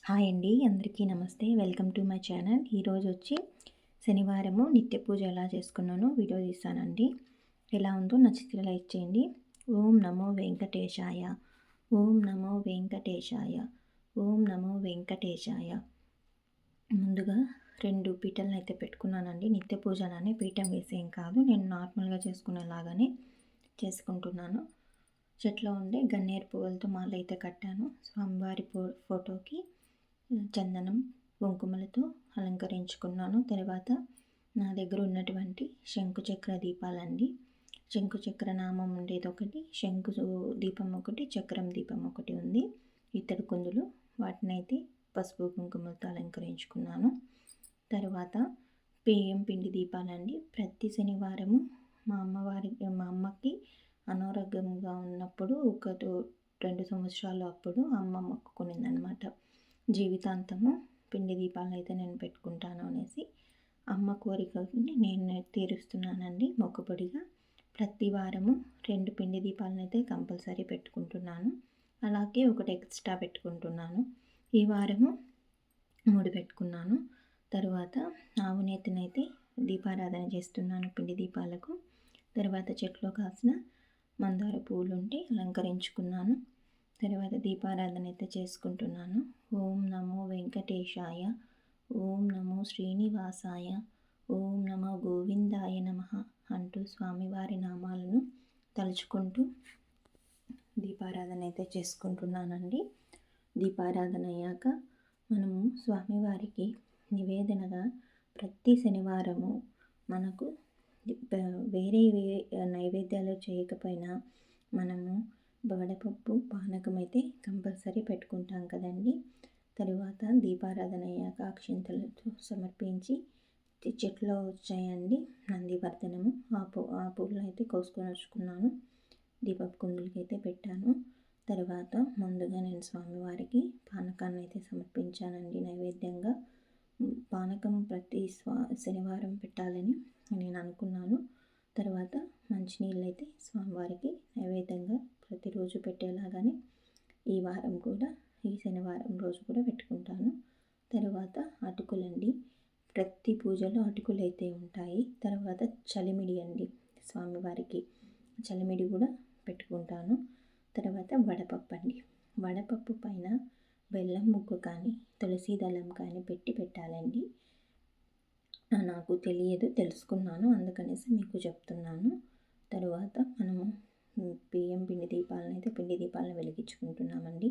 Hi అండి, అందరికీ నమస్తే. Welcome to my channel. ఈరోజు వచ్చి శనివారము నిత్య పూజ ఎలా చేసుకున్నానో వీడియో తీస్తానండి. ఎలా ఉందో నచ్చితే లైక్ చేయండి. ఓం నమో వెంకటేశాయ, ఓం నమో వెంకటేశాయ, ఓం నమో వెంకటేశాయ. ముందుగా 2 పీటలను అయితే పెట్టుకున్నానండి. నిత్య పూజలనే పీఠం వేసేం కాదు, నేను నార్మల్గా చేసుకునేలాగానే చేసుకుంటున్నాను. చెట్లో ఉండే గన్నేరు పువ్వులతో మాల అయితే కట్టాను. స్వామివారి ఫోటోకి చందనం కుంకుమలతో అలంకరించుకున్నాను. తర్వాత నా దగ్గర ఉన్నటువంటి శంకుచక్ర దీపాలండి. శంకుచక్ర నామం ఉండేది ఒకటి, శంకు దీపం ఒకటి, చక్రం దీపం ఒకటి ఉంది. ఇత్తడి కుందులు, వాటినైతే పసుపు కుంకుమలతో అలంకరించుకున్నాను. తర్వాత బియ్యం పిండి దీపాలండి. ప్రతి శనివారము మా అమ్మకి అనారోగ్యంగా ఉన్నప్పుడు 2 సంవత్సరాలు అప్పుడు అమ్మ మొక్కుకునిందనమాట. జీవితాంతము పిండి దీపాలను అయితే నేను పెట్టుకుంటాను అనేసి అమ్మ కోరికని నేను తీరుస్తున్నానండి. మొక్కుబడిగా ప్రతి వారము 2 పిండి దీపాలను అయితే కంపల్సరీ పెట్టుకుంటున్నాను. అలాగే ఒకటి ఎక్స్ట్రా పెట్టుకుంటున్నాను. ఈ వారము 3 పెట్టుకున్నాను. తర్వాత ఆవు నేతినైతే దీపారాధన చేస్తున్నాను పిండి దీపాలకు. తర్వాత చెట్లో కాసిన మందార పూలు ఉంటే అలంకరించుకున్నాను. తర్వాత దీపారాధన అయితే చేసుకుంటున్నాను. ఓం నమో వెంకటేశాయ, ఓం నమో శ్రీనివాసాయ, ఓం నమో గోవిందాయ నమః అంటూ స్వామివారి నామాలను తలుచుకుంటూ దీపారాధన అయితే చేసుకుంటున్నానండి. దీపారాధన అయ్యాక మనము స్వామివారికి నివేదనగా ప్రతి శనివారము మనకు వేరే నైవేద్యాలు చేయకపోయినా మనము వడపప్పు పానకం అయితే కంపల్సరీ పెట్టుకుంటాం కదండి. తరువాత దీపారాధన అయ్యాక అక్షింతలతో సమర్పించి చెట్లో వచ్చాయండి నందివర్ధనము. ఆ పువ్వులను అయితే కోసుకొని వచ్చుకున్నాను. దీపపు కుందులకైతే పెట్టాను. తర్వాత ముందుగా నేను స్వామివారికి పానకాన్ని అయితే సమర్పించానండి నైవేద్యంగా. పానకం ప్రతి శనివారం పెట్టాలని నేను అనుకున్నాను. తర్వాత మంచినీళ్ళు అయితే స్వామివారికి నైవేద్యంగా ప్రతిరోజు పెట్టేలాగానే ఈ శనివారం రోజు కూడా పెట్టుకుంటాను. తర్వాత అటుకులండి. ప్రతి పూజలో అటుకులు అయితే ఉంటాయి. తర్వాత చలిమిడి అండి, స్వామివారికి చలిమిడి కూడా పెట్టుకుంటాను. తర్వాత వడపప్పు అండి. వడపప్పు పైన బెల్లం ముగ్గు కానీ తులసి దళం కానీ పెట్టాలండి. నాకు తెలియదు, తెలుసుకున్నాను, అందుకనేసి మీకు చెప్తున్నాను. తరువాత మనము బియ్యం పిండి దీపాలను వెలిగించుకుంటున్నామండి.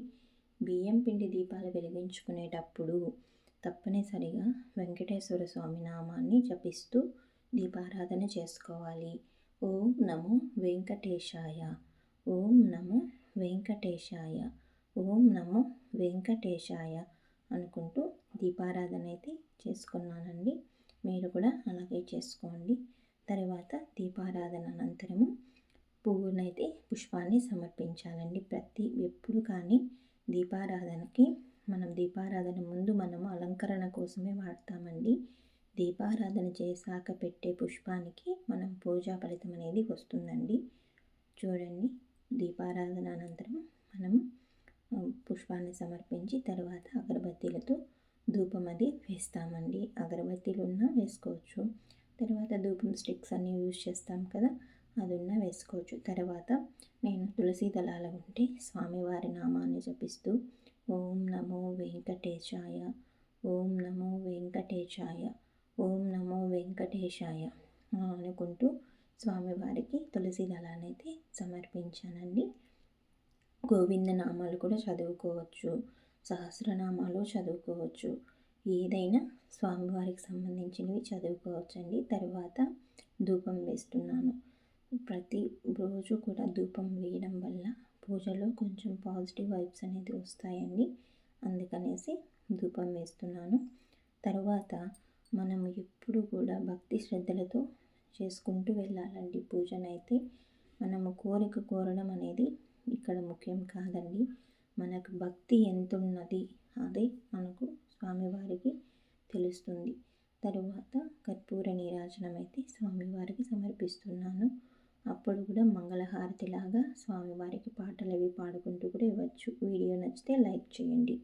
బియ్యం పిండి దీపాలు వెలిగించుకునేటప్పుడు తప్పనిసరిగా వెంకటేశ్వర స్వామి నామాన్ని జపిస్తూ దీపారాధన చేసుకోవాలి. ఓం నమో వెంకటేశాయ, ఓం నమో వెంకటేశాయ, ఓం నమో వెంకటేశాయ అనుకుంటూ దీపారాధన అయితే చేసుకున్నానండి. మీరు కూడా అలాగే చేసుకోండి. తర్వాత దీపారాధన అనంతరము పుష్పాన్ని సమర్పించాలండి. ఎప్పుడు కానీ దీపారాధనకి దీపారాధన ముందు మనము అలంకరణ కోసమే వాడతామండి. దీపారాధన చేశాక పెట్టే పుష్పానికి మనం పూజా ఫలితం అనేది వస్తుందండి. చూడండి, దీపారాధన అనంతరం మనము పుష్పాన్ని సమర్పించి తర్వాత అగరబత్తీలతో ధూపం అది వేస్తామండి. అగరబత్తీలు ఉన్నా వేసుకోవచ్చు. తర్వాత ధూపం స్టిక్స్ అన్నీ యూజ్ చేస్తాం కదా, అది ఉన్నా వేసుకోవచ్చు. తర్వాత నేను తులసి దళాలు ఉంటే స్వామివారి నామాన్ని జపిస్తూ ఓం నమో వెంకటేశాయ, ఓం నమో వెంకటేశాయ, ఓం నమో వెంకటేశాయ అనుకుంటూ స్వామివారికి తులసి దళాలైతే సమర్పించానండి. గోవింద నామాలు కూడా చదువుకోవచ్చు, సహస్రనామాలు చదువుకోవచ్చు, ఏదైనా స్వామివారికి సంబంధించినవి చదువుకోవచ్చండి. తర్వాత ధూపం వేస్తున్నాను. ప్రతి రోజు కూడా ధూపం వేయడం వల్ల పూజలో కొంచెం పాజిటివ్ వైబ్స్ అనేది వస్తాయండి. అందుకనేసి ధూపం వేస్తున్నాను. తర్వాత మనం ఎప్పుడు కూడా భక్తి శ్రద్ధలతో చేసుకుంటూ వెళ్ళాలండి పూజనైతే. మనము కోరడం అనేది ఇక్కడ ముఖ్యం కాదండి. మనకు భక్తి ఎంత ఉన్నది అదే మనకు స్వామివారికి తెలుస్తుంది. తరువాత కర్పూర నీరాజనం అయితే స్వామివారికి సమర్పిస్తున్నాను. అప్పుడు కూడా మంగళహారతిలాగా స్వామివారికి పాటలు అవి పాడుకుంటూ కూడా ఇవ్వచ్చు. వీడియో నచ్చితే లైక్ చేయండి.